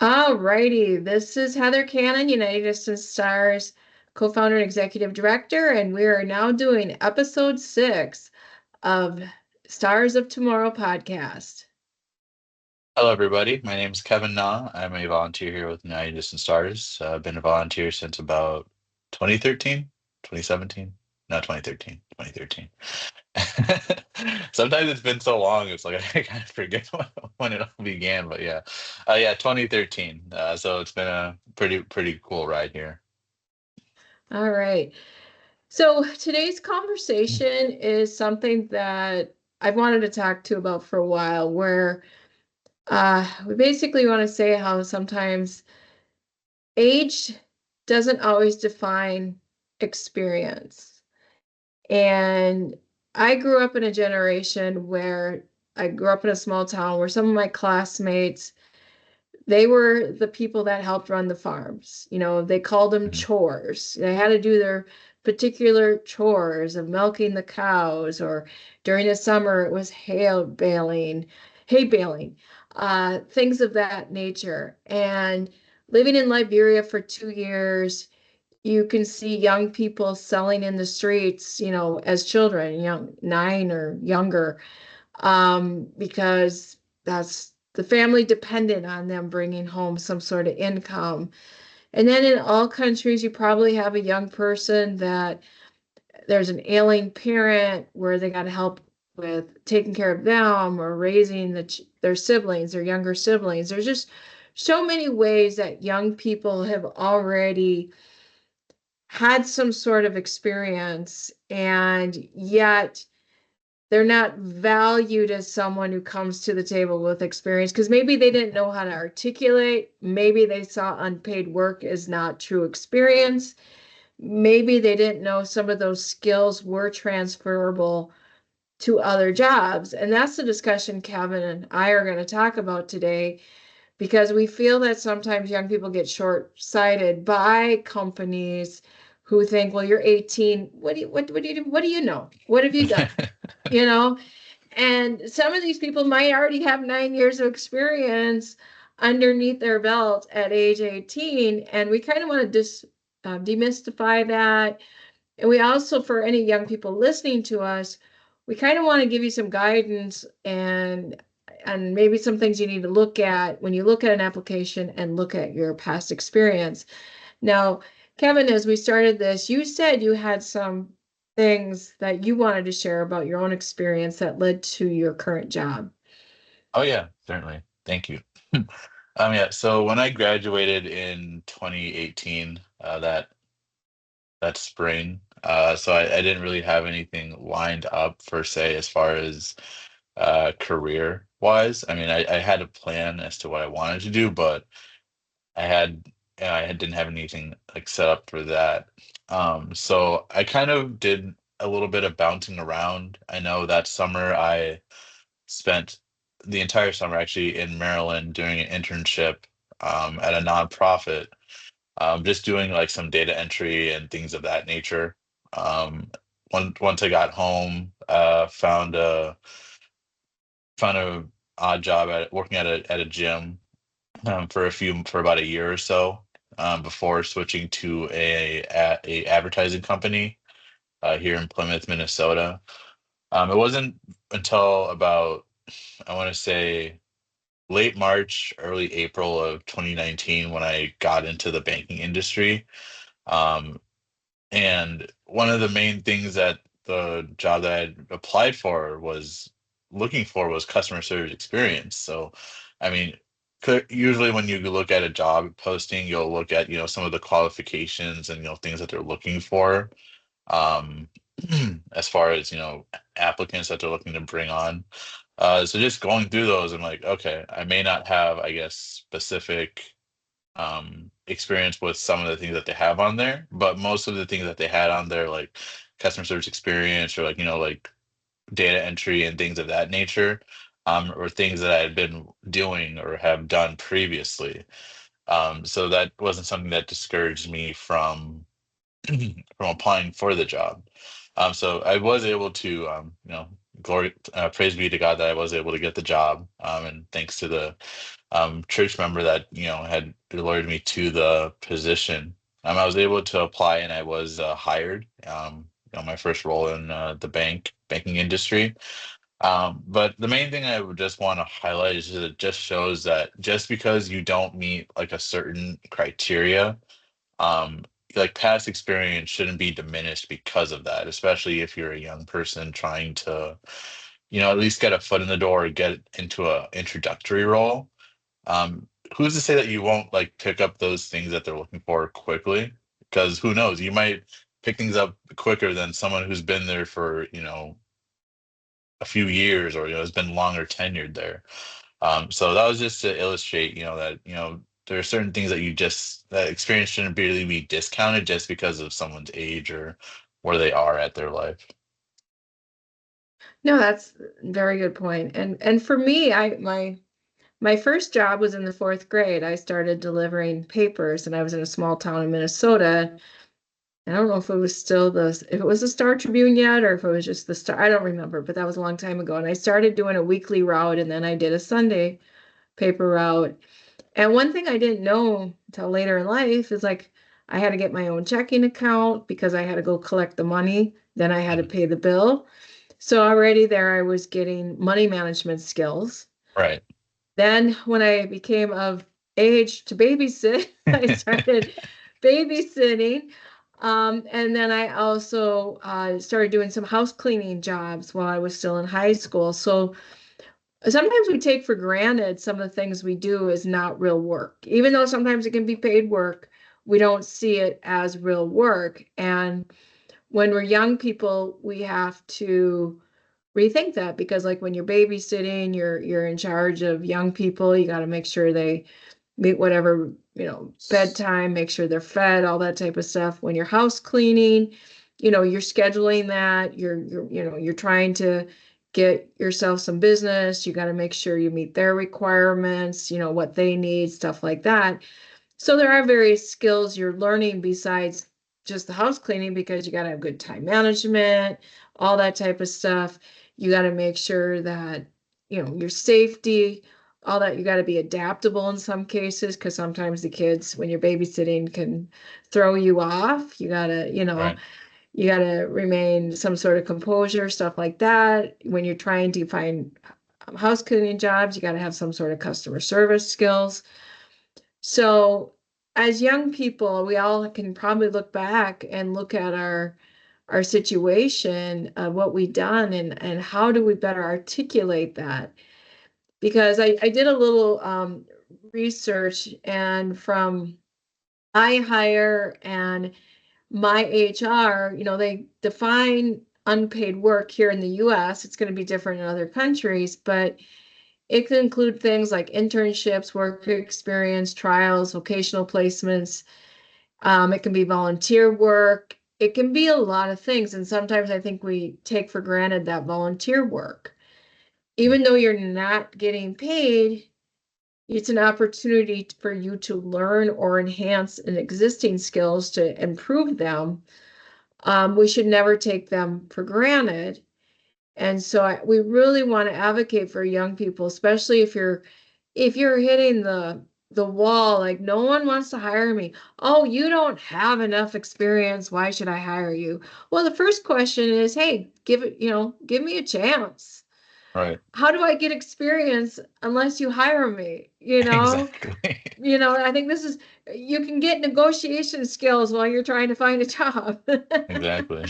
All righty. This is Heather Cannon, United Distance Stars co-founder and executive director, and we are now doing episode 6 of Stars of Tomorrow podcast. Hello, everybody. My name is Kevin Na. I'm a volunteer here with United Distant Stars. I've been a volunteer since about 2013, 2017. No, 2013, 2013. Sometimes it's been so long, it's like I kind of forget when it all began. But yeah, 2013. So it's been a pretty cool ride here. All right. So today's conversation is something that I've wanted to talk to about for a while, where we basically want to say how sometimes age doesn't always define experience. And I grew up in a generation where I grew up in a small town where some of my classmates, they were the people that helped run the farms. They called them Mhm. chores. They had to do their particular chores of milking the cows, or during the summer, it was hay baling, things of that nature. And living in Liberia for 2 years, you can see young people selling in the streets, as children, 9 or younger, because that's the family dependent on them bringing home some sort of income. And then in all countries, you probably have a young person that there's an ailing parent where they got to help with taking care of them or raising their siblings, their younger siblings. There's just so many ways that young people have already had some sort of experience, and yet they're not valued as someone who comes to the table with experience because maybe they didn't know how to articulate. Maybe they saw unpaid work as not true experience. Maybe they didn't know some of those skills were transferable to other jobs. And that's the discussion Kevin and I are going to talk about today, because we feel that sometimes young people get short-sighted by companies who think, well, you're 18. What do you know? What have you done? You know? And some of these people might already have 9 years of experience underneath their belt at age 18. And we kind of want to demystify that. And we also, for any young people listening to us, we kind of want to give you some guidance and maybe some things you need to look at when you look at an application and look at your past experience. Now, Kevin, as we started this, you said you had some things that you wanted to share about your own experience that led to your current job. Oh yeah, certainly. Thank you. Yeah. So when I graduated in 2018, that spring. So I didn't really have anything lined up per se as far as career wise. I mean, I had a plan as to what I wanted to do, but I had didn't have anything like set up for that. So I kind of did a little bit of bouncing around. I know that summer I spent the entire summer actually in Maryland doing an internship at a nonprofit, just doing like some data entry and things of that nature. Um, once I got home, found a odd job at working at a gym for about a year or so before switching to a advertising company here in Plymouth, Minnesota. It wasn't until about I want to say late March, early April of 2019 when I got into the banking industry. Um, And one of the main things that the job that I applied for was looking for was customer service experience. So, I mean, usually when you look at a job posting, you'll look at, some of the qualifications and, things that they're looking for, um, as far as, applicants that they're looking to bring on. So just going through those, I'm like, okay, I may not have, I guess, specific experience with some of the things that they have on there, but most of the things that they had on there, like customer service experience or like, like data entry and things of that nature, or things that I had been doing or have done previously. So that wasn't something that discouraged me from applying for the job. So I was able to, glory, praise be to God that I was able to get the job. And thanks to the church member that had alerted me to the position. I was able to apply and I was hired. My first role in the banking industry. But the main thing I would just want to highlight is that it just shows that just because you don't meet like a certain criteria, um, like past experience shouldn't be diminished because of that, especially if you're a young person trying to, at least get a foot in the door or get into a introductory role. Who's to say that you won't like pick up those things that they're looking for quickly? Because who knows, you might pick things up quicker than someone who's been there for, a few years or, has been longer tenured there. So that was just to illustrate, that, there are certain things that that experience shouldn't really be discounted just because of someone's age or where they are at their life. No, that's a very good point. And for me, my first job was in the fourth grade. I started delivering papers, and I was in a small town in Minnesota. I don't know if it was still if it was the Star Tribune yet, or if it was just the Star. I don't remember, but that was a long time ago. And I started doing a weekly route, and then I did a Sunday paper route. And one thing I didn't know until later in life is like I had to get my own checking account because I had to go collect the money. Then I had to Mhm. pay the bill. So already there I was getting money management skills. Right. Then when I became of age to babysit, I started babysitting. And then I also started doing some house cleaning jobs while I was still in high school. So sometimes we take for granted some of the things we do is not real work. Even though sometimes it can be paid work, we don't see it as real work. And when we're young people, we have to rethink that because like when you're babysitting, you're in charge of young people, you got to make sure they meet whatever, bedtime, make sure they're fed, all that type of stuff. When you're house cleaning, you're scheduling that, you're trying to get yourself some business, you got to make sure you meet their requirements, what they need, stuff like that. So there are various skills you're learning besides just the house cleaning because you got to have good time management, all that type of stuff. You got to make sure that, your safety, all that. You got to be adaptable in some cases because sometimes the kids, when you're babysitting, can throw you off. Right. You got to remain some sort of composure, stuff like that. When you're trying to find house cleaning jobs, you got to have some sort of customer service skills. So, as young people, we all can probably look back and look at our situation, what we done, and how do we better articulate that? Because I did a little research, and from I hire and my HR, they define unpaid work here in the US. It's going to be different in other countries, but it can include things like internships, work experience, trials, vocational placements. It can be volunteer work. It can be a lot of things. And sometimes I think we take for granted that volunteer work. Even though you're not getting paid, it's an opportunity for you to learn or enhance an existing skills to improve them. We should never take them for granted. And so we really want to advocate for young people, especially if you're hitting the wall, like no one wants to hire me. Oh, you don't have enough experience. Why should I hire you? Well, the first question is, hey, give me a chance. Right. How do I get experience unless you hire me? Exactly. I think you can get negotiation skills while you're trying to find a job. Exactly.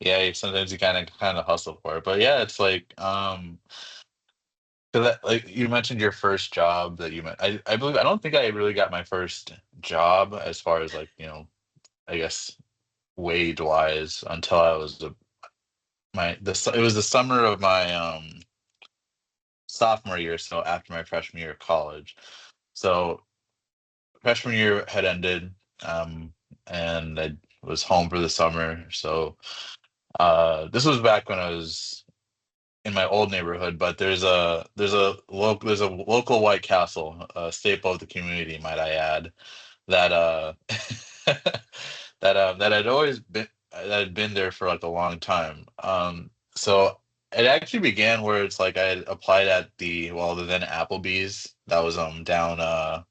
Yeah, sometimes you kind of hustle for it. But yeah, it's like 'cause like you mentioned your first job that you met. I believe I don't think I really got my first job as far as like, I guess wage wise until I was it was the summer of my sophomore year, so after my freshman year of college. So freshman year had ended, and I was home for the summer. So this was back when I was in my old neighborhood, but there's a local White Castle, a staple of the community, might I add, that that had always been that had been there for like a long time. So it actually began where it's like I had applied at the then Applebee's that was down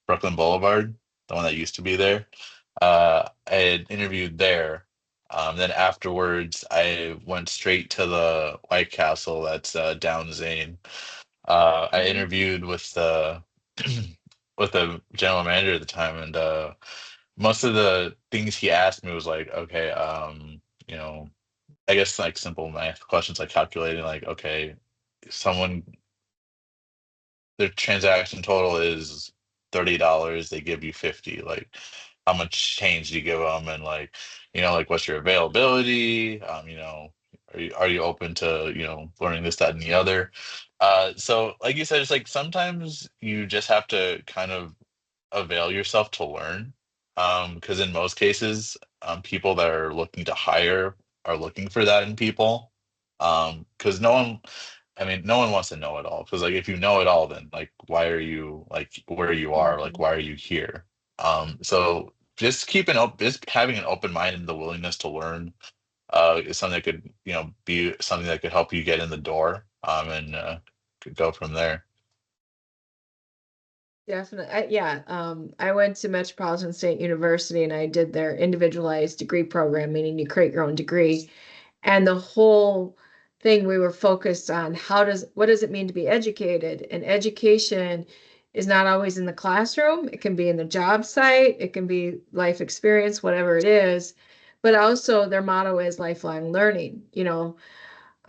Brooklyn Boulevard, the one that used to be there. I had interviewed there. Then afterwards, I went straight to the White Castle that's down Zane. I Mhm. interviewed with the with the general manager at the time, and most of the things he asked me was like, okay, you know, I guess like simple math questions like calculating, like, okay, someone their transaction total is $30, they give you 50, like how much change do you give them, and like, like what's your availability, are you open to, learning this, that, and the other. So like you said, it's like sometimes you just have to kind of avail yourself to learn, because in most cases, people that are looking to hire are looking for that in people, because no one, I mean, no one wants to know it all. Because like if you know it all, then like why are you like where you are? Like Mhm. why are you here? So just just having an open mind and the willingness to learn is something that could, be something that could help you get in the door, and could go from there. Definitely. Yeah. I went to Metropolitan State University and I did their individualized degree program, meaning you create your own degree. And the whole thing we were focused on what does it mean to be educated? And education is not always in the classroom. It can be in the job site, it can be life experience, whatever it is. But also their motto is lifelong learning.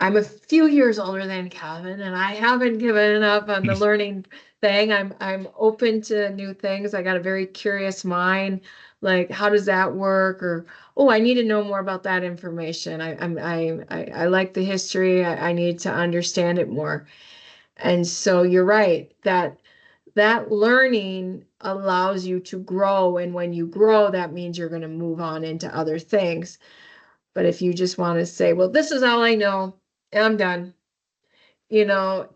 I'm a few years older than Kevin, and I haven't given up on the learning thing. I'm open to new things. I got a very curious mind. Like, how does that work? Or, oh, I need to know more about that information. I like the history. I need to understand it more. And so you're right that that learning allows you to grow, and when you grow, that means you're going to move on into other things. But if you just want to say, well, this is all I know, and I'm done, you know,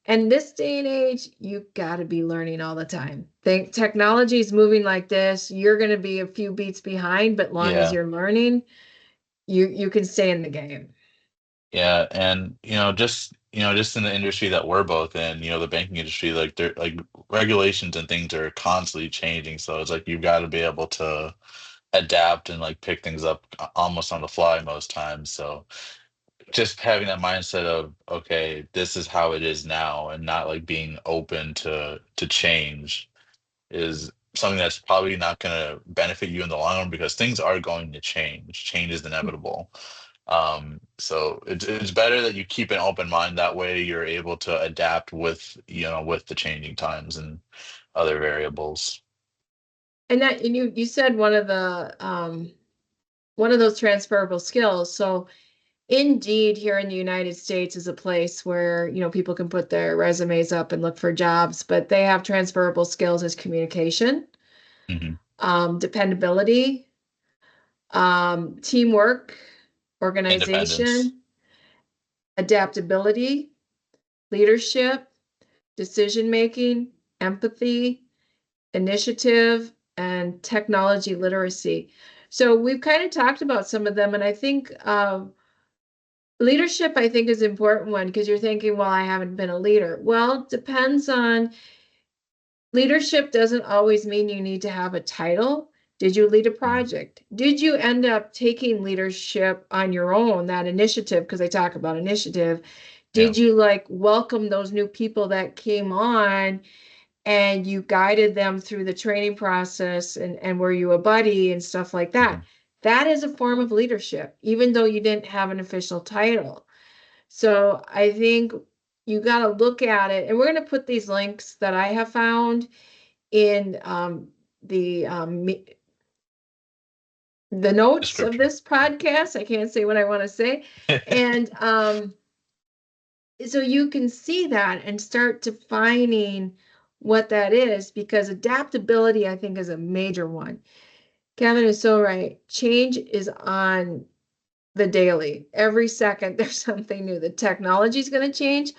and this day and age, you got to be learning all the time. Think technology is moving like this. You're going to be a few beats behind, but long as Yeah. you're learning, you can stay in the game. Yeah, and just in the industry that we're both in, the banking industry, like they're like regulations and things are constantly changing. So it's like you've got to be able to adapt and like pick things up almost on the fly most times. So just having that mindset of, okay, this is how it is now, and not like being open to change is something that's probably not going to benefit you in the long run, because things are going to change. Change is inevitable. So it's better that you keep an open mind. That way you're able to adapt with the changing times and other variables. And you said one of those transferable skills. So Indeed here in the United States is a place where, people can put their resumes up and look for jobs, but they have transferable skills as communication, Hmm. dependability, teamwork, Independence. organization, adaptability, leadership, decision making, empathy, initiative, and technology literacy. So we've kind of talked about some of them, and I think leadership, I think, is an important one because you're thinking, well, I haven't been a leader. Well, it depends on leadership doesn't always mean you need to have a title. Did you lead a Mhm. project? Did you end up taking leadership on your own, that initiative? Because I talk about initiative. Yeah. Did you like welcome those new people that came on and you guided them through the training process and were you a buddy and stuff like that? Mhm. That is a form of leadership, even though you didn't have an official title. So I think you got to look at it, and we're going to put these links that I have found in the notes of Description. this podcast. I can't say what I want to say, and so you can see that and start defining what that is, because adaptability, I think, is a major one. Kevin is so right. Change is on the daily. Every second there's something new. The technology is going to change.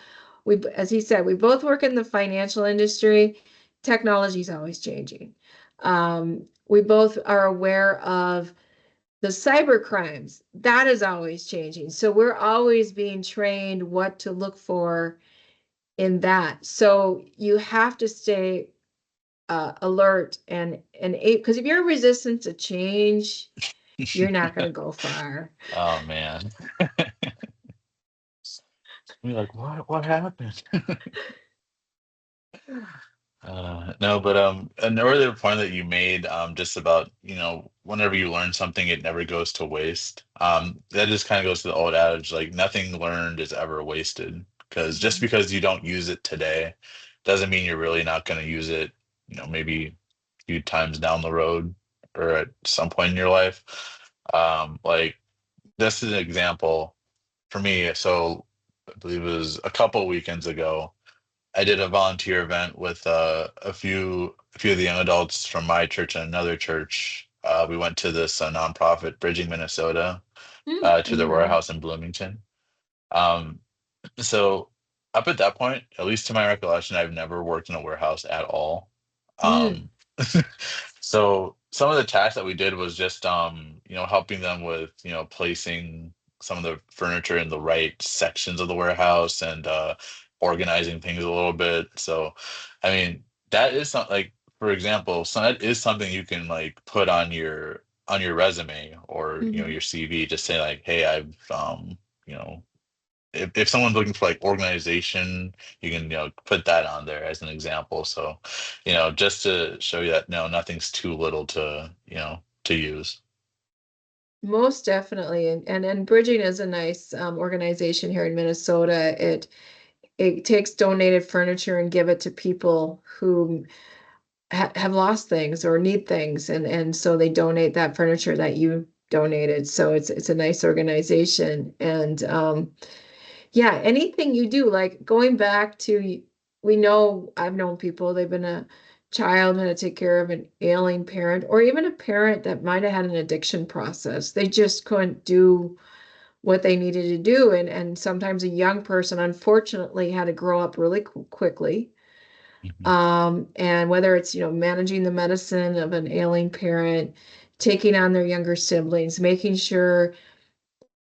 As he said, we both work in the financial industry. Technology is always changing. We both are aware of The cyber crimes, that is always changing. So we're always being trained what to look for in that. So you have to stay alert and because if you're resistant to change, you're not going to go far. Oh man. You're like, what happened? No, but an earlier point that you made, just about, whenever you learn something, it never goes to waste. That just kind of goes to the old adage, like nothing learned is ever wasted. Because just Mhm. because you don't use it today, doesn't mean you're really not going to use it, maybe a few times down the road or at some point in your life. Like this is an example for me. So I believe it was a couple weekends ago. I did a volunteer event with a few of the young adults from my church and another church. We went to this nonprofit, Bridging Minnesota, to their Mm-hmm. warehouse in Bloomington. Um, so up at that point, at least to my recollection, I've never worked in a warehouse at all. Mm. Um, so some of the tasks that we did was just helping them with, placing some of the furniture in the right sections of the warehouse and organizing things a little bit. So I mean, that is something like, for example, so that is something you can like put on your resume or Mm-hmm. your CV, just say like, hey, I've you know if someone's looking for like organization, you can put that on there as an example. So, just to show you that no, nothing's too little to to use. Most definitely. And Bridging is a nice organization here in Minnesota. It takes donated furniture and give it to people who have lost things or need things, and so they donate that furniture that you donated. So it's a nice organization. And yeah, anything you do, like going back to, we know I've known people, they've been a child and had to take care of an ailing parent, or even a parent that might have had an addiction process. They just couldn't do what they needed to do. And sometimes a young person, unfortunately, had to grow up really quickly. Mhm. And whether it's, managing the medicine of an ailing parent, taking on their younger siblings, making sure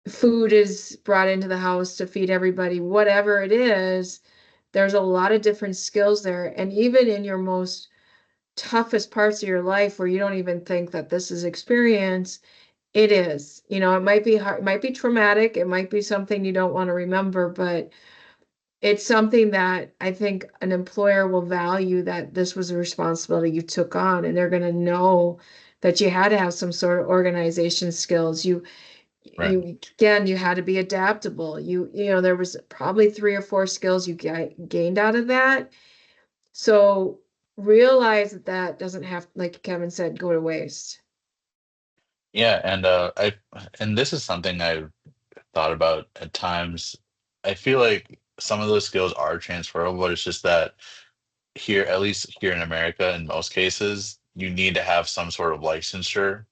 food is brought into the house to feed everybody, whatever it is, there's a lot of different skills there. And even in your most toughest parts of your life where you don't even think that this is experience, it is. It might be hard, it might be traumatic, it might be something you don't want to remember, but it's something that I think an employer will value, that this was a responsibility you took on, and they're going to know that you had to have some sort of organization skills. Right. You again, you had to be adaptable. There was probably three or four skills you gained out of that. So realize that that doesn't have, like Kevin said, go to waste. Yeah, and and this is something I've thought about at times. I feel like some of those skills are transferable, but it's just that here, at least here in America, in most cases, you need to have some sort of licensure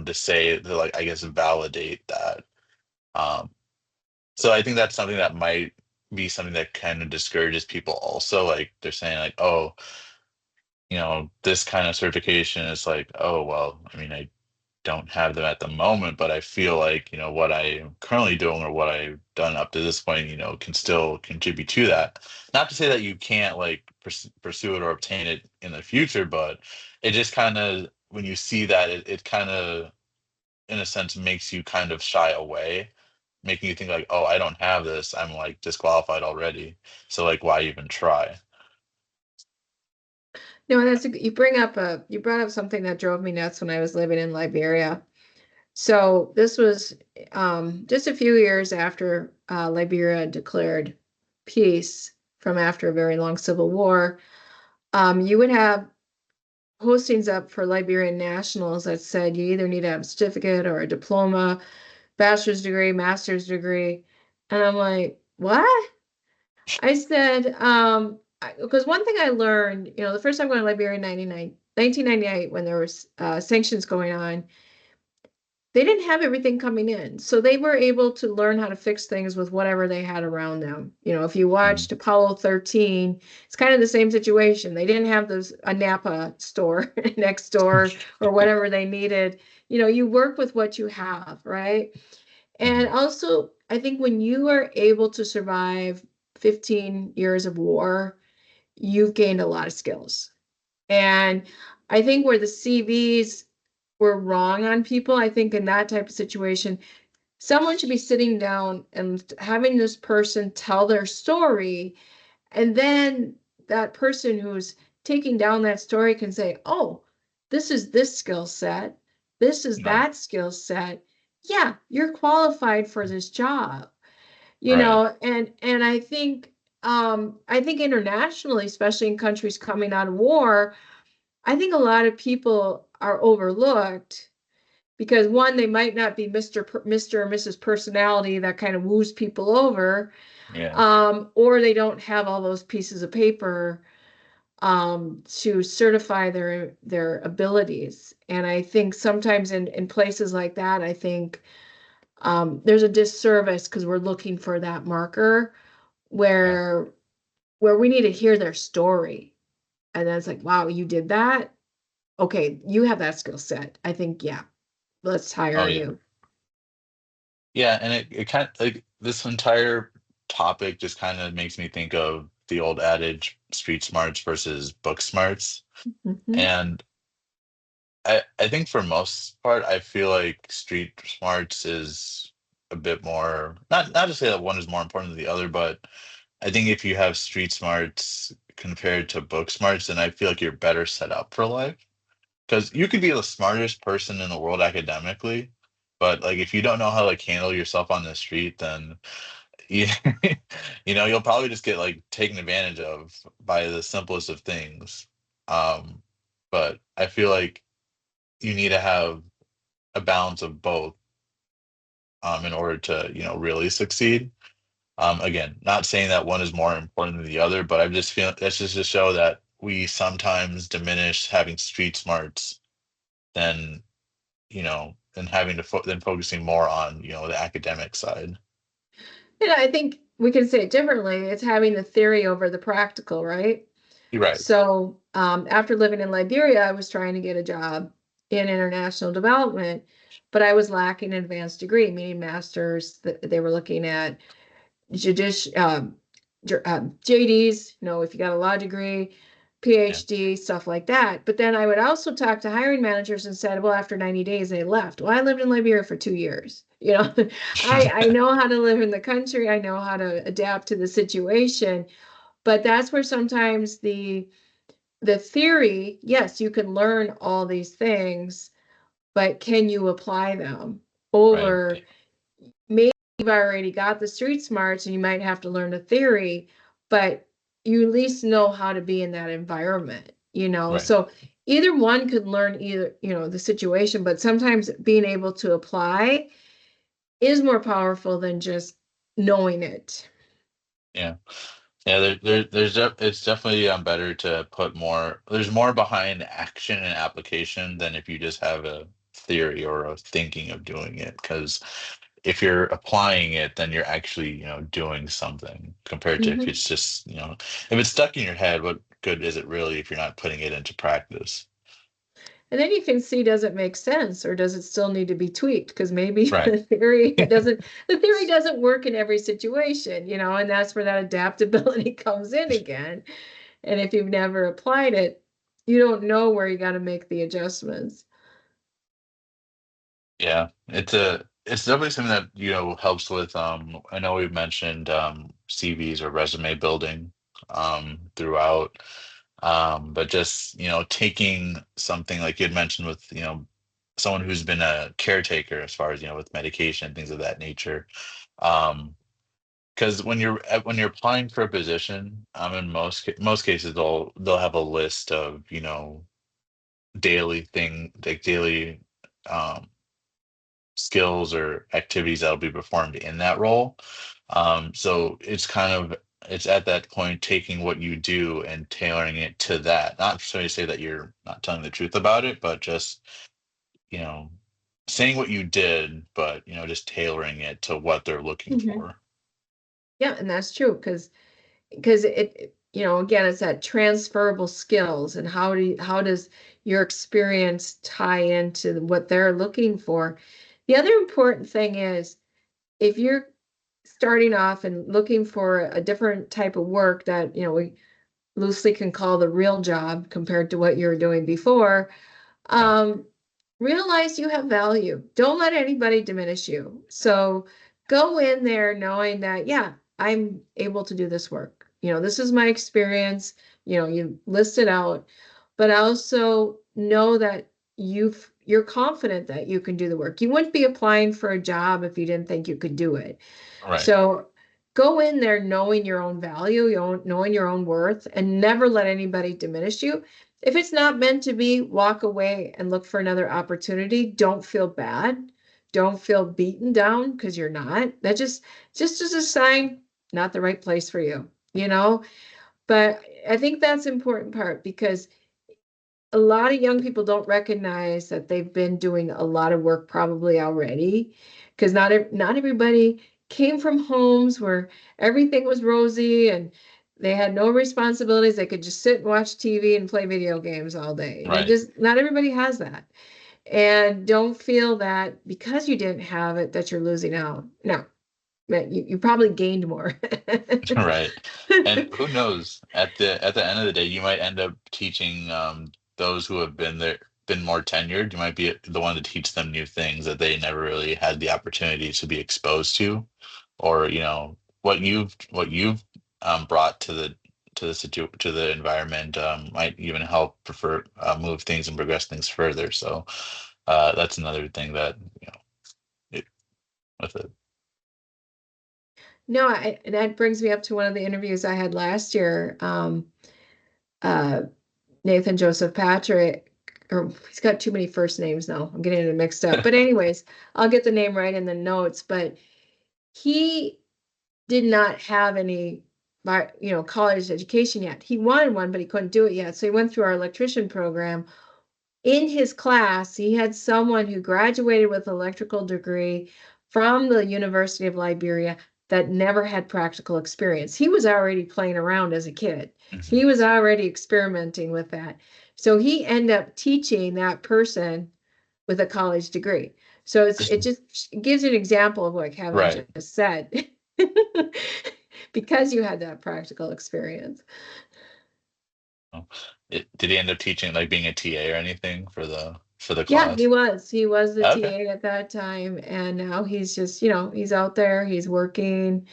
to say to, like, I guess, validate that. Um, So I think that's something that might be something that kind of discourages people also. Like they're saying like, oh, this kind of certification is like, oh, well, I mean, I don't have them at the moment, but I feel like, what I am currently doing or what I've done up to this point, can still contribute to that. Not to say that you can't like pursue it or obtain it in the future, but it just kind of, when you see that, it kind of, in a sense, makes you kind of shy away, making you think like, oh, I don't have this. I'm like disqualified already. So like, why even try? No, you brought up something that drove me nuts when I was living in Liberia. So this was just a few years after Liberia declared peace from after a very long civil war. You would have postings up for Liberian nationals that said you either need to have a certificate or a diploma, bachelor's degree, master's degree. And I'm like, what? I said, because one thing I learned, the first time going to Liberia in 1998, when there was sanctions going on, they didn't have everything coming in. So they were able to learn how to fix things with whatever they had around them. If you Mhm. watched Apollo 13, it's kind of the same situation. They didn't have a Napa store next door or whatever they needed. You work with what you have, right? And Mhm. also, I think when you are able to survive 15 years of war, you've gained a lot of skills. And I think where the CVs were wrong on people, I think in that type of situation, someone should be sitting down and having this person tell their story. And then that person who's taking down that story can say, oh, this is this skill set. This is Right. that skill set. Yeah, you're qualified for this job. Right. And I think internationally, especially in countries coming out of war, I think a lot of people are overlooked because one, they might not be Mr. or Mrs. Personality that kind of woos people over, Yeah. or they don't have all those pieces of paper to certify their abilities. And I think sometimes in places like that, I think there's a disservice because we're looking for that marker Yeah. where we need to hear their story. And then it's like, wow, you did that? Okay, you have that skill set. I think, yeah, let's Oh hire yeah. you. Yeah, and it kind of like this entire topic just kind of makes me think of the old adage street smarts versus book smarts. Hmm. And I think for most part, I feel like street smarts is a bit more, not to say that one is more important than the other, but I think if you have street smarts compared to book smarts, then I feel like you're better set up for life. Because you could be the smartest person in the world academically, but like if you don't know how to like handle yourself on the street, then you, you'll probably just get like taken advantage of by the simplest of things. Um, but I feel like you need to have a balance of both in order to, really succeed. Again, not saying that one is more important than the other, but I just feel that's just to show that we sometimes diminish having street smarts than than having to than focusing more on the academic side. I think we can say it differently. It's having the theory over the practical, right? You're right. So, after living in Liberia, I was trying to get a job in international development, but I was lacking an advanced degree, meaning masters. That they were looking at judici JDs, if you got a law degree, Yeah. PhD, stuff like that. But then I would also talk to hiring managers and said, well, after 90 days, they left. Well, I lived in Liberia for 2 years. I know how to live in the country. I know how to adapt to the situation. But that's where sometimes the theory, yes, you can learn all these things, but can you apply them Right. over maybe you've already got the street smarts and you might have to learn the theory, but you at least know how to be in that environment. Right. So either one could learn the situation, but sometimes being able to apply is more powerful than just knowing it. Yeah. Yeah, it's definitely better to put more. There's more behind action and application than if you just have a theory or a thinking of doing it. Because if you're applying it, then you're actually doing something compared to if Mhm. it's just if it's stuck in your head. What good is it really if you're not putting it into practice? And then you can see, does it make sense or does it still need to be tweaked? Because maybe Right. the theory doesn't work in every situation, and that's where that adaptability comes in again. And if you've never applied it, you don't know where you got to make the adjustments. Yeah, it's definitely something that helps with I know we've mentioned CVs or resume building throughout, but just taking something like you had mentioned with someone who's been a caretaker as far as with medication and things of that nature. um because when you're applying for a position, in most cases they'll have a list of daily um skills or activities that'll be performed in that role. So it's at that point taking what you do and tailoring it to that. Not so to say that you're not telling the truth about it, but just, you know, saying what you did, but just tailoring it to what they're looking Mhm. for. Yeah, and that's true because again, it's that transferable skills and how does your experience tie into what they're looking for. The other important thing is if you're starting off and looking for a different type of work that, we loosely can call the real job compared to what you were doing before, Yeah. um, realize you have value. Don't let anybody diminish you. So go in there knowing that, yeah, I'm able to do this work. This is my experience. You list it out, but also know that you're confident that you can do the work. You wouldn't be applying for a job if you didn't think you could do it. Right. So go in there knowing your own value, knowing your own worth, and never let anybody diminish you. If it's not meant to be, walk away and look for another opportunity. Don't feel bad. Don't feel beaten down because you're not. That just is a sign, not the right place for you, you know? But I think that's the important part because a lot of young people don't recognize that they've been doing a lot of work probably already because not everybody came from homes where everything was rosy and they had no responsibilities. They could just sit and watch TV and play video games all day. They Right. just not everybody has that. And don't feel that because you didn't have it that you're losing out. No, that you probably gained more. Right. And who knows, at the end of the day, you might end up teaching those who have been more tenured. You might be the one to teach them new things that they never really had the opportunity to be exposed to, or what you've brought to the environment might even help move things and progress things further. So that's another thing that it, with it. No, that brings me up to one of the interviews I had last year. Uh, Nathan Joseph Patrick, or he's got too many first names now. I'm getting it mixed up. But anyways, I'll get the name right in the notes. But he did not have any, college education yet. He wanted one, but he couldn't do it yet. So he went through our electrician program. In his class, he had someone who graduated with an electrical degree from the University of Liberia that never had practical experience. He was already playing around as a kid. Mhm. He was already experimenting with that. So he ended up teaching that person with a college degree. So it just gives you an example of what Kevin Right. just said. Because you had that practical experience. Oh. Did he end up teaching, like being a TA or anything for the Yeah, he class? was. He was the Okay. TA at that time, and now he's just, he's out there, he's working.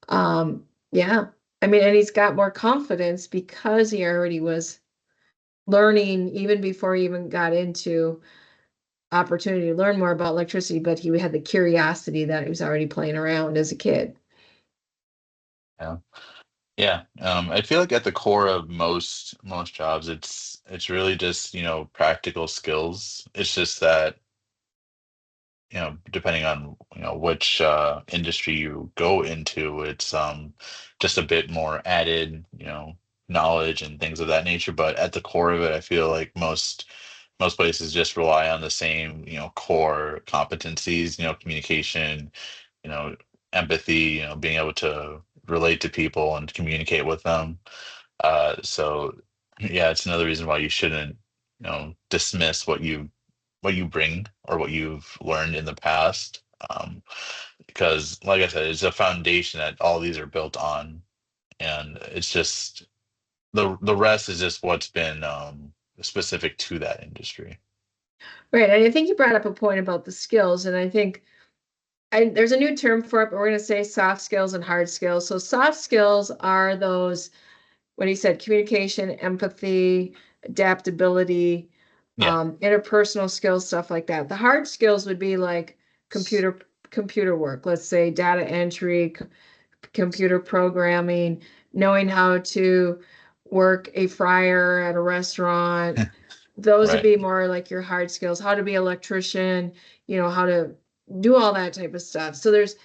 Yeah. I mean, and he's got more confidence because he already was learning even before he even got into opportunity to learn more about electricity, but he had the curiosity that he was already playing around as a kid. Yeah. Yeah. I feel like at the core of most jobs, it's really just, practical skills. It's just that, depending on, which industry you go into, it's just a bit more added, knowledge and things of that nature. But at the core of it, I feel like most places just rely on the same, core competencies, communication, you know, empathy, being able to relate to people and communicate with them. So yeah, it's another reason why you shouldn't, dismiss what you bring or what you've learned in the past. Because like I said, it's a foundation that all these are built on. And it's just the rest is just what's been specific to that industry. Right. And I think you brought up a point about the skills, and I think there's a new term for it, but we're going to say soft skills and hard skills. So soft skills are those what he said, communication, empathy, adaptability, Yeah. interpersonal skills, stuff like that. The hard skills would be like computer computer work, let's say data entry, computer programming, knowing how to work a fryer at a restaurant. Those would Right. be more like your hard skills, how to be an electrician, how to do all that type of stuff. So there's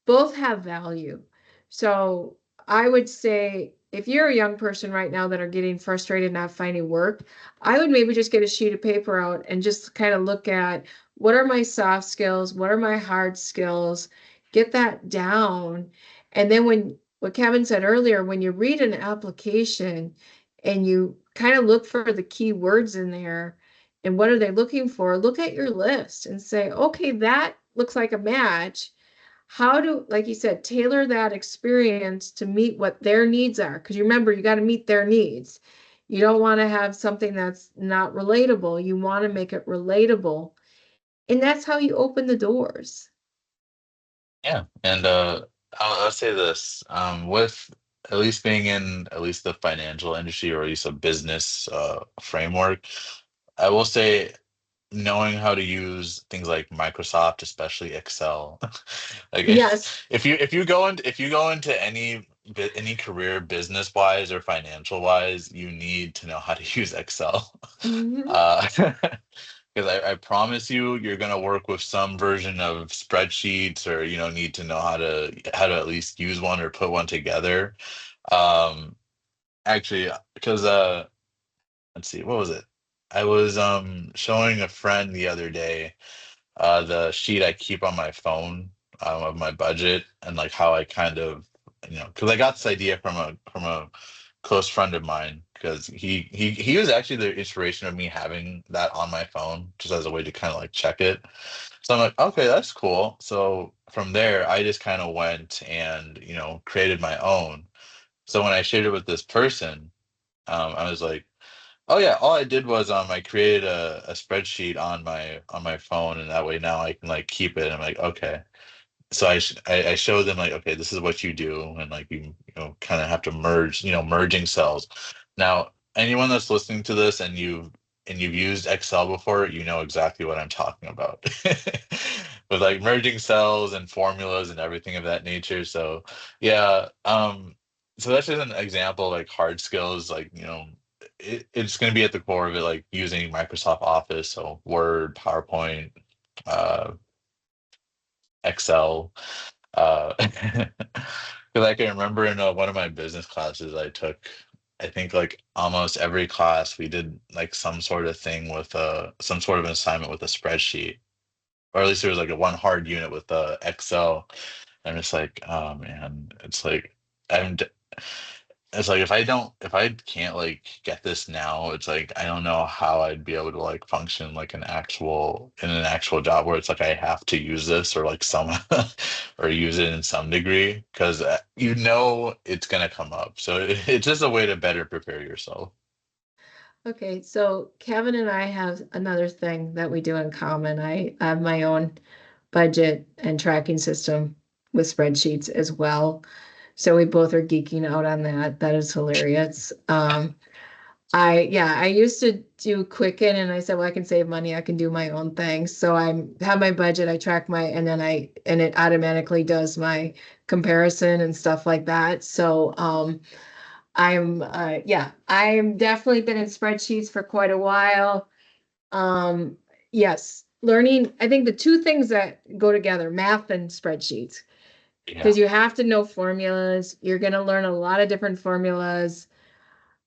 both have value. So I would say if you're a young person right now that are getting frustrated not finding work, I would maybe just get a sheet of paper out and just kind of look at what are my soft skills, what are my hard skills, get that down. And then when what Kevin said earlier, when you read an application and you kind of look for the key words in there and what are they looking for, look at your list and say, okay, that looks like a match. How do, like you said, tailor that experience to meet what their needs are? Because you remember, you got to meet their needs. You don't want to have something that's not relatable. You want to make it relatable. And that's how you open the doors. Yeah, and I'll say this, with at least being in at least the financial industry or at least a business framework, I will say knowing how to use things like Microsoft, especially Excel. Like Yes. if you go into any career business wise or financial wise, you need to know how to use Excel. Hmm. Uh, because I promise you, you're gonna work with some version of spreadsheets, or need to know how to at least use one or put one together. Um, actually, because let's see, what was it? I was showing a friend the other day the sheet I keep on my phone of my budget, and like how I kind of because I got this idea from a close friend of mine, because he was actually the inspiration of me having that on my phone just as a way to kind of like check it. So I'm like, okay, that's cool. So from there, I just kind of went and created my own. So when I shared it with this person, I was like, oh yeah, all I did was I created a spreadsheet on my phone, and that way now I can like keep it. I'm like, okay. So I showed them like, okay, this is what you do, and like you know kind of have to merge, merging cells. Now, anyone that's listening to this and you've used Excel before, you know exactly what I'm talking about. With like merging cells and formulas and everything of that nature. So yeah, so that's just an example of like hard skills, like it's going to be at the core of it, like using Microsoft Office, so Word, PowerPoint, uh, Excel. Because I can remember in one of my business classes I took, I think like almost every class we did like some sort of thing with some sort of an assignment with a spreadsheet, or at least there was like a one hard unit with Excel. And it's like, oh man, it's like I'm it's like if I can't like get this now, it's like I don't know how I'd be able to like function like in an actual job where it's like I have to use this or like some or use it in some degree, because it's gonna come up. So it's just a way to better prepare yourself. Okay, so Kevin and I have another thing that we do in common. I have my own budget and tracking system with spreadsheets as well. So we both are geeking out on that. That is hilarious. I used to do Quicken and I said, well, I can save money. I can do my own thing. So I have my budget, I track and then and it automatically does my comparison and stuff like that. So, I'm definitely been in spreadsheets for quite a while. Um, yes, learning, I think the two things that go together, math and spreadsheets, Yeah. because you have to know formulas. You're going to learn a lot of different formulas.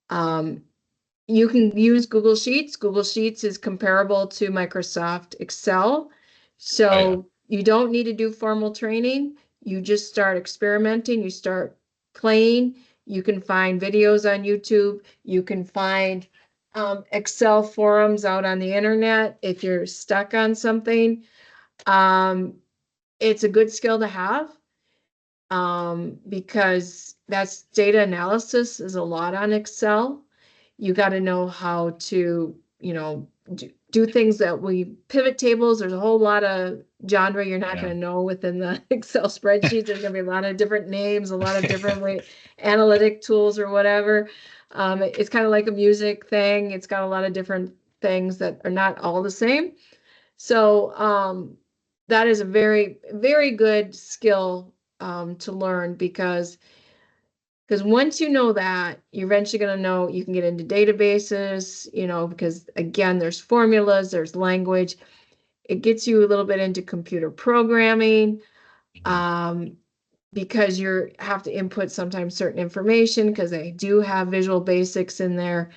Um, you can use Google Sheets. Google Sheets is comparable to Microsoft Excel. Oh yeah. So you don't need to do formal training. You just start experimenting, you start playing. You can find videos on YouTube. You can find Excel forums out on the internet if you're stuck on something. Um, it's a good skill to have because that's data analysis is a lot on Excel. You got to know how to, do things that we pivot tables. There's a whole lot of genre you're not Yeah. going to know within the Excel spreadsheets. There's going to be a lot of different names, a lot of different analytic tools or whatever. It's kind of like a music thing. It's got a lot of different things that are not all the same. So that is a very, very good skill to learn because once you know that, you're eventually going to know you can get into databases, because again, there's formulas, there's language. It gets you a little bit into computer programming. Mhm. Um, because you have to input sometimes certain information because they do have visual basics in there.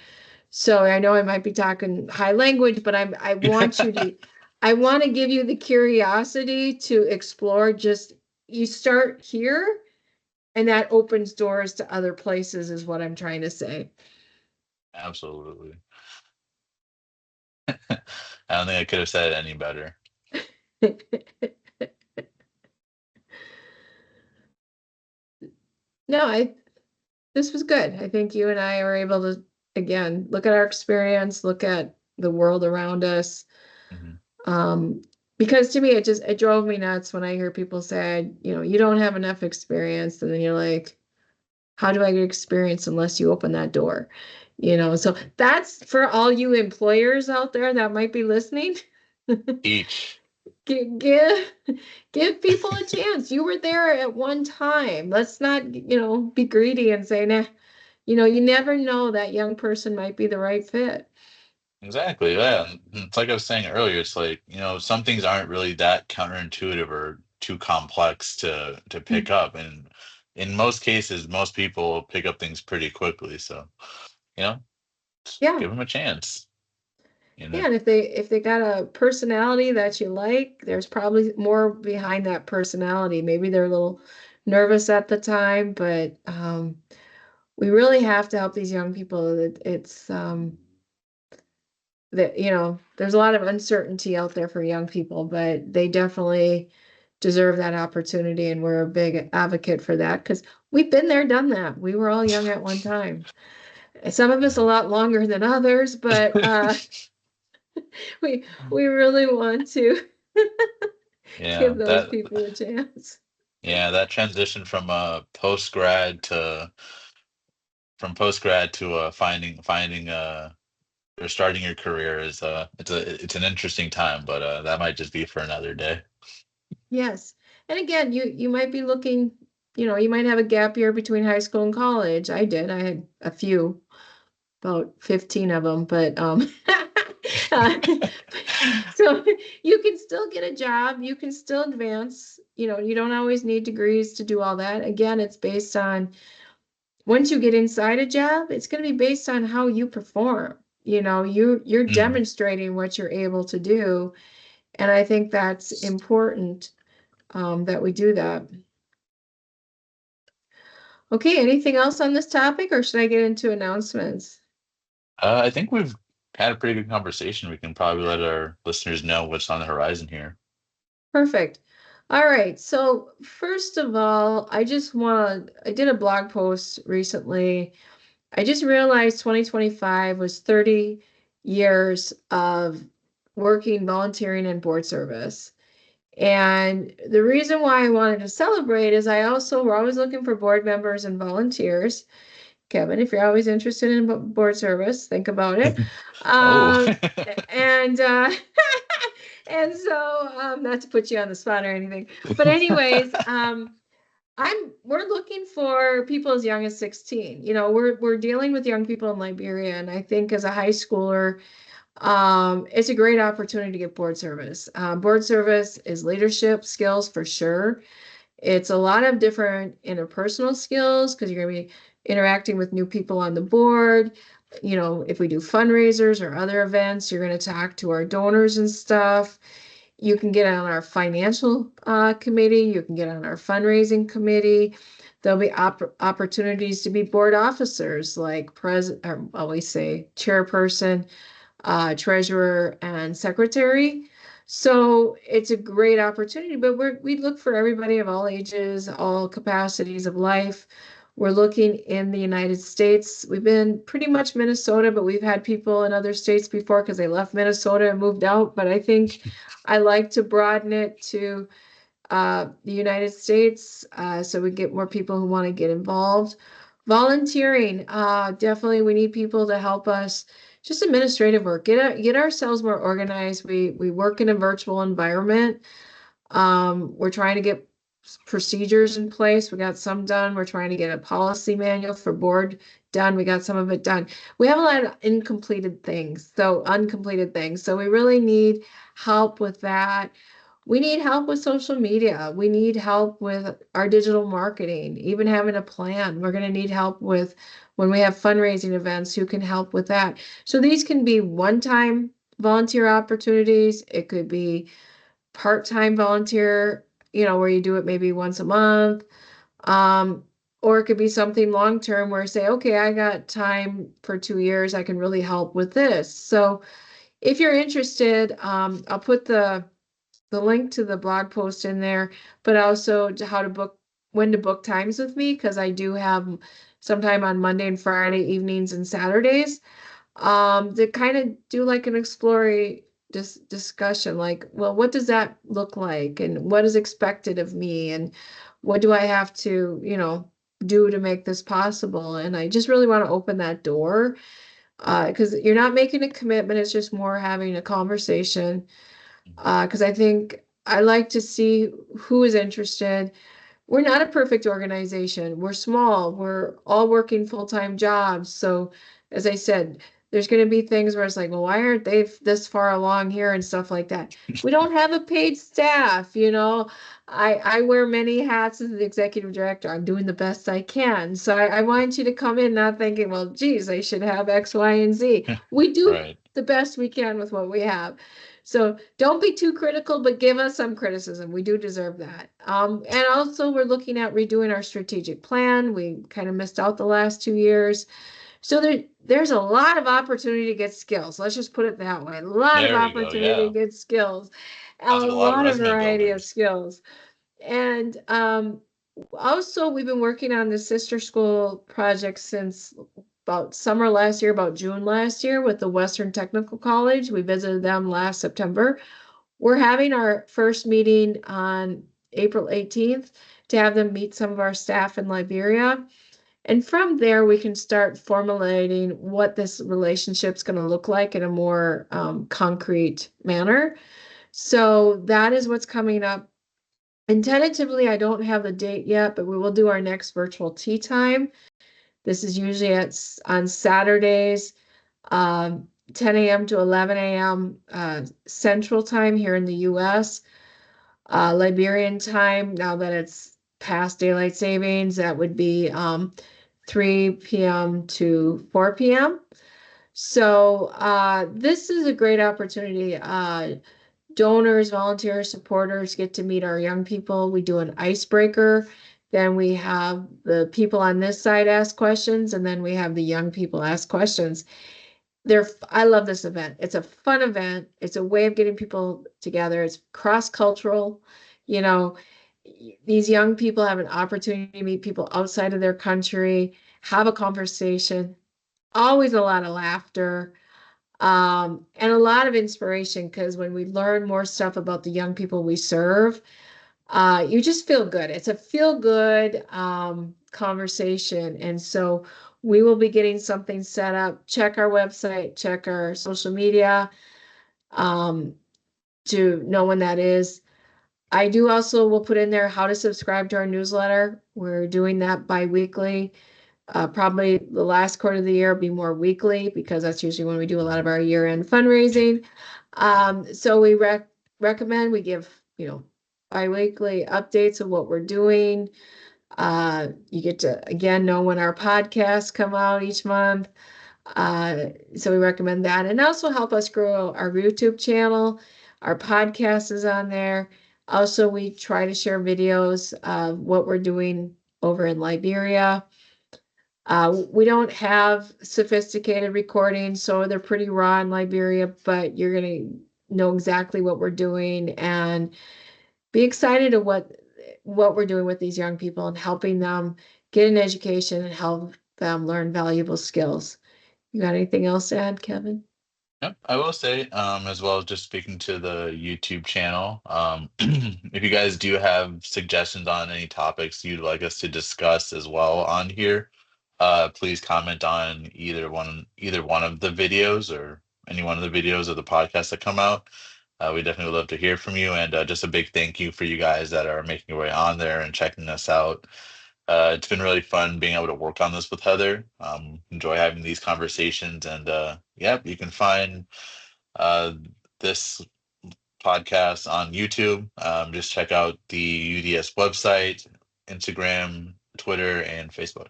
So I know I might be talking high language, but I want to give you the curiosity to explore. Just you start here and that opens doors to other places is what I'm trying to say. Absolutely. I don't think I could have said it any better. No, this was good. I think you and I are able to again look at our experience, look at the world around us. Mhm. Um, because to me, it drove me nuts when I hear people say, you don't have enough experience, and then you're like, how do I get experience unless you open that door? So that's for all you employers out there that might be listening. Each. Give give people a chance. You were there at one time. Let's not, be greedy and say, nah, you never know that young person might be the right fit. Exactly. Yeah. And it's like I was saying earlier, it's like, some things aren't really that counterintuitive or too complex to pick up. And in most cases, most people pick up things pretty quickly. So, you know, just Yeah. give them a chance. You know. Yeah, and if they got a personality that you like, there's probably more behind that personality. Maybe they're a little nervous at the time, but we really have to help these young people. It's that there's a lot of uncertainty out there for young people, but they definitely deserve that opportunity, and we're a big advocate for that because we've been there, done that. We were all young at one time. Some of us a lot longer than others, but we really want to Yeah, give those that people a chance. yeah, that transition from post grad to finding or starting your career is it's an interesting time, but that might just be for another day. Yes. And again, you might be looking, you might have a gap year between high school and college. I did. I had a few, about 15 of them, but uh, so you can still get a job, you can still advance. You don't always need degrees to do all that. Again, it's based on once you get inside a job, it's going to be based on how you perform. You're Mm. demonstrating what you're able to do, and I think that's important that we do that. Okay, anything else on this topic, or should I get into announcements? I think we've had a pretty good conversation. We can probably let our listeners know what's on the horizon here. Perfect. All right. So first of all, I did a blog post recently. I just realized 2025 was 30 years of working, volunteering, and board service. And the reason why I wanted to celebrate is we're always looking for board members and volunteers. Kevin, if you're always interested in board service, think about it. Oh. Um, and and so not to put you on the spot or anything, but anyways, we're looking for people as young as 16. We're dealing with young people in Liberia, and I think as a high schooler, it's a great opportunity to get board service. Board service is leadership skills for sure. It's a lot of different interpersonal skills because you're going to be interacting with new people on the board. If we do fundraisers or other events, you're going to talk to our donors and stuff. You can get on our financial committee. You can get on our fundraising committee. There'll be opportunities to be board officers like or always say chairperson, treasurer, and secretary. So it's a great opportunity, but we look for everybody of all ages, all capacities of life. We're looking in the United States. We've been pretty much Minnesota, but we've had people in other states before because they left Minnesota and moved out. But I think I like to broaden it to the United States, so we get more people who want to get involved. Volunteering, definitely we need people to help us. Just administrative work, get ourselves more organized. We work in a virtual environment. We're trying to get procedures in place. We got some done. We're trying to get a policy manual for board done. We got some of it done. We have a lot of uncompleted things. So we really need help with that. We need help with social media. We need help with our digital marketing, even having a plan. We're going to need help with when we have fundraising events, who can help with that. So these can be one-time volunteer opportunities. It could be part-time volunteer, where you do it maybe once a month. Um, or it could be something long-term where I say, okay, I got time for 2 years. I can really help with this. So if you're interested, I'll put the link to the blog post in there, but also to how to book, when to book times with me, because I do have sometime on Monday and Friday evenings and Saturdays, to kind of do like an exploratory discussion, like, well, what does that look like, and what is expected of me, and what do I have to, do to make this possible? And I just really want to open that door, because you're not making a commitment, it's just more having a conversation, because I think I like to see who is interested. We're not a perfect organization. We're small. We're all working full-time jobs. So, as I said, there's going to be things where it's like, well, why aren't they this far along here and stuff like that? We don't have a paid staff. I wear many hats as the executive director. I'm doing the best I can. So I want you to come in not thinking, well, geez, I should have X, Y, and Z. We do Right. the best we can with what we have. So don't be too critical, but give us some criticism. We do deserve that. And also, we're looking at redoing our strategic plan. We kind of missed out the last 2 years. So there's a lot of opportunity to get skills. Let's just put it that way. A lot of There we go. opportunity to Yeah. get skills, a Sounds like a lot of lot of resume variety of builders. skills. And also, we've been working on the sister school project since about summer last year, about June last year, with the Western Technical College. We visited them last September. We're having our first meeting on April 18th to have them meet some of our staff in Liberia. And from there, we can start formulating what this relationship's going to look like in a more concrete manner. So that is what's coming up. And tentatively, I don't have the date yet, but we will do our next virtual tea time. This is usually on Saturdays, 10 a.m. to 11 a.m. Central Time here in the US. Liberian time, now that it's past daylight savings, that would be 3 p.m. to 4 p.m. So this is a great opportunity. Donors, volunteers, supporters get to meet our young people. We do an icebreaker. Then we have the people on this side ask questions, and then we have the young people ask questions. I love this event. It's a fun event. It's a way of getting people together. It's cross-cultural. You know, these young people have an opportunity to meet people outside of their country, have a conversation, always a lot of laughter, and a lot of inspiration, because when we learn more stuff about the young people we serve, you just feel good. It's a feel good conversation. And so we will be getting something set up. Check our website, check our social media, um, to know when that is. I do also will put in there how to subscribe to our newsletter. We're doing that bi-weekly. Probably the last quarter of the year will be more weekly, because that's usually when we do a lot of our year-end fundraising. So we recommend we give, bi-weekly updates of what we're doing. You get to, again, know when our podcasts come out each month. So we recommend that, and also help us grow our YouTube channel. Our podcast is on there. Also, we try to share videos of what we're doing over in Liberia. We don't have sophisticated recordings, so they're pretty raw in Liberia, but you're going to know exactly what we're doing and be excited of what we're doing with these young people and helping them get an education and help them learn valuable skills. You got anything else to add, Kevin? Yep, I will say, as well as just speaking to the YouTube channel, if you guys do have suggestions on any topics you'd like us to discuss as well on here, please comment on either one of the videos or any one of the videos of the podcast that come out. We definitely would love to hear from you, and just a big thank you for you guys that are making your way on there and checking us out. It's been really fun being able to work on this with Heather. Enjoy having these conversations, and yeah, you can find uh, this podcasts on YouTube. Just check out the UDS website, Instagram, Twitter, and Facebook.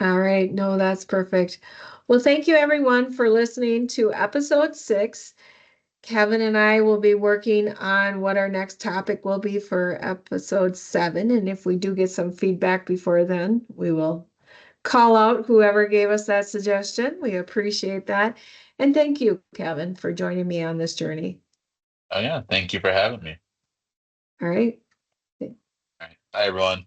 All right. No, that's perfect. Well, thank you everyone for listening to episode 6. Kevin and I will be working on what our next topic will be for episode 7. And if we do get some feedback before then, we will call out whoever gave us that suggestion. We appreciate that. And thank you, Kevin, for joining me on this journey. Oh yeah, thank you for having me. All right. All right, bye everyone.